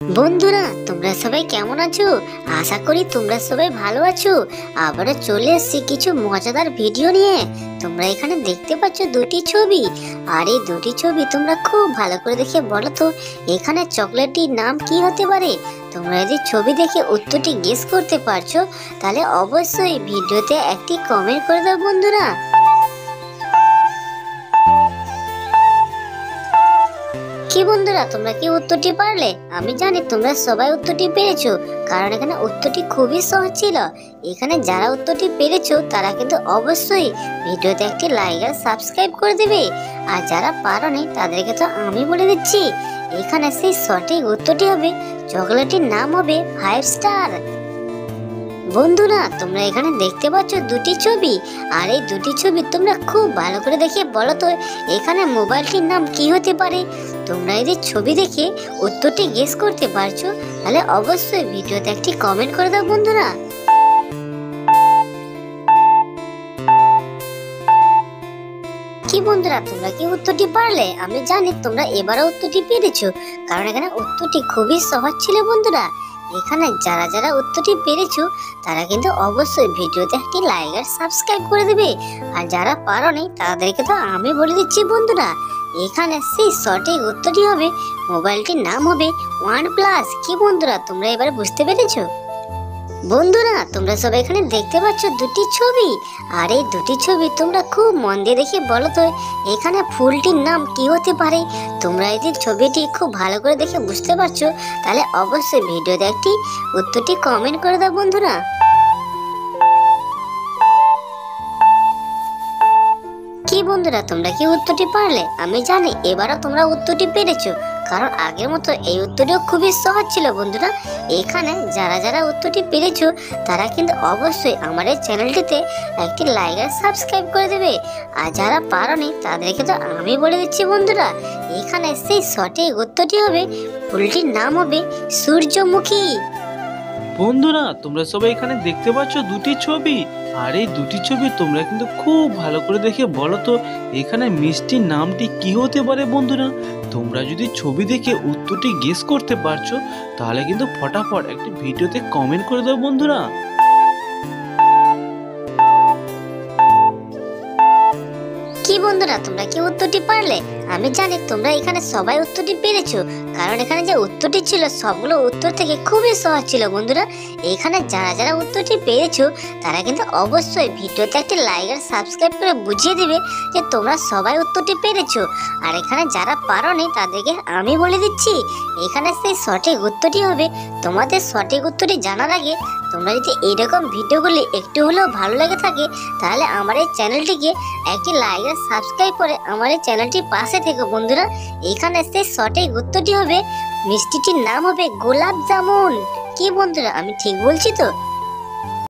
বন্ধুরা, তোমরা সবাই কেমন আছো? আশা করি তোমরা সবাই ভালো আছো। আবারও চলে এসেছি কিছু মজাদার ভিডিও নিয়ে। তোমরা এখানে দেখতে পাচ্ছ দুটি ছবি, আর এই দুটি ছবি তোমরা খুব ভালো করে দেখে বলো তো এখানে চকলেটটির নাম কি হতে পারে। তোমরা যদি ছবি দেখে উত্তরটি গেস করতে পারছো তাহলে অবশ্যই ভিডিওতে একটি কমেন্ট করে দাও বন্ধুরা। কি বন্ধুরা, তোমরা কি উত্তরটি পারলে? আমি জানি তোমরা সবাই উত্তরটি পেরেছো, কারণ এখানে উত্তরটি খুবই সহজ ছিল। এখানে যারা উত্তরটি পেরেছো তারা কিন্তু অবশ্যই ভিডিওতে একটি লাইক আর সাবস্ক্রাইব করে দেবে, আর যারা পারোনি তাদেরকে তো আমি বলে দিচ্ছি এখানে সেই সঠিক উত্তরটি হবে চকলেটের নাম হবে 5 স্টার। বন্ধুরা, তোমরা এখানে দেখতে পাচ্ছ দুটি ছবি, আর এই দুটি ছবি তোমরা খুব ভালো করে দেখে বলো তো এখানে মোবাইলটির নাম কি হতে পারে। তোমরা যদি ছবি দেখে উত্তরটি গেস করতে পারছো তাহলে অবশ্যই ভিডিওতে একটি কমেন্ট করে দাও বন্ধুরা। কি বন্ধুরা, তোমরা কি উত্তরটি পারলে? আমি জানি তোমরা এবারও উত্তরটি পেরেছো, কারণ এখানে উত্তরটি খুবই সহজ ছিল বন্ধুরা। এখানে যারা যারা উত্তরটি পেরেছো তারা কিন্তু অবশ্যই ভিডিওতে একটি লাইক আর সাবস্ক্রাইব করে দেবে, আর যারা পারোনি তাদেরকে তো আমি বলে দিচ্ছি বন্ধুরা এখানে সেই সঠিক উত্তরটি হবে মোবাইলটির নাম হবে OnePlus। কি বন্ধুরা, তোমরা এবার বুঝতে পেরেছো? বন্ধুরা, তোমরা সবাই এখানে দেখতে পাচ্ছ দুটি ছবি, আর এই দুটি ছবি তোমরা খুব মন দিয়ে দেখে বলো তো এখানে ফুলটির নাম কি হতে পারে। তোমরা যদি ছবিটি খুব ভালো করে দেখে বুঝতে পারছো তাহলে অবশ্যই ভিডিওতে একটি উত্তরটি কমেন্ট করে দাও বন্ধুরা। কি বন্ধুরা, তোমরা কি উত্তরটি পারলে? আমি জানি এবারও তোমরা উত্তরটি পেরেছো, কারণ আগের মতো এই উত্তরটিও খুবই সহজ ছিল বন্ধুরা। এখানে যারা যারা উত্তরটি পেরেছো তারা কিন্তু অবশ্যই আমার এই চ্যানেলটিতে একটি লাইক আর সাবস্ক্রাইব করে দেবে, আর যারা পারোনি তাদেরকে তো আমি বলে দিচ্ছি বন্ধুরা এখানে সেই সঠিক উত্তরটি হবে ফুলটির নাম হবে সূর্যমুখী। বন্ধুরা, তোমরা সবাই এখানে দেখতে পাচ্ছ দুটি ছবি, আর এই দুটি ছবি তোমরা কিন্তু খুব ভালো করে দেখে বলো তো এখানে মিষ্টির নামটি কি হতে পারে বন্ধুরা। তোমরা যদি ছবি দেখে উত্তরটি গেস করতে পারছো তাহলে কিন্তু ফটাফট একটি ভিডিওতে কমেন্ট করে দাও বন্ধুরা। কি বন্ধুরা, তোমরা কি উত্তরটি পারলে? আমি জানি তোমরা এখানে সবাই উত্তরটি পেরেছো, কারণ এখানে যে উত্তরটি ছিল সবগুলো উত্তর থেকে খুবই সহজ ছিল বন্ধুরা। এখানে যারা যারা উত্তরটি পেরেছো তারা কিন্তু অবশ্যই ভিডিওতে একটি লাইক আর সাবস্ক্রাইব করে বুঝিয়ে দিবে যে তোমরা সবাই উত্তরটি পেরেছো, আর এখানে যারা পারোনি তাদেরকে আমি বলে দিচ্ছি এখানে সেই সঠিক উত্তরটি হবে। তোমাদের সঠিক উত্তরটি জানার আগে তোমরা যদি এইরকম ভিডিওগুলি একটু হলেও ভালো লেগে থাকে তাহলে আমার এই চ্যানেলটিকে একটি লাইক আর সাবস্ক্রাইব করে আমার এই চ্যানেলটির পাশে থেকো বন্ধুরা। এখানে সেই সঠিক উত্তরটি হবে মিষ্টিটির নাম হবে গোলাপ জামুন। কি বন্ধুরা, আমি ঠিক বলছি তো?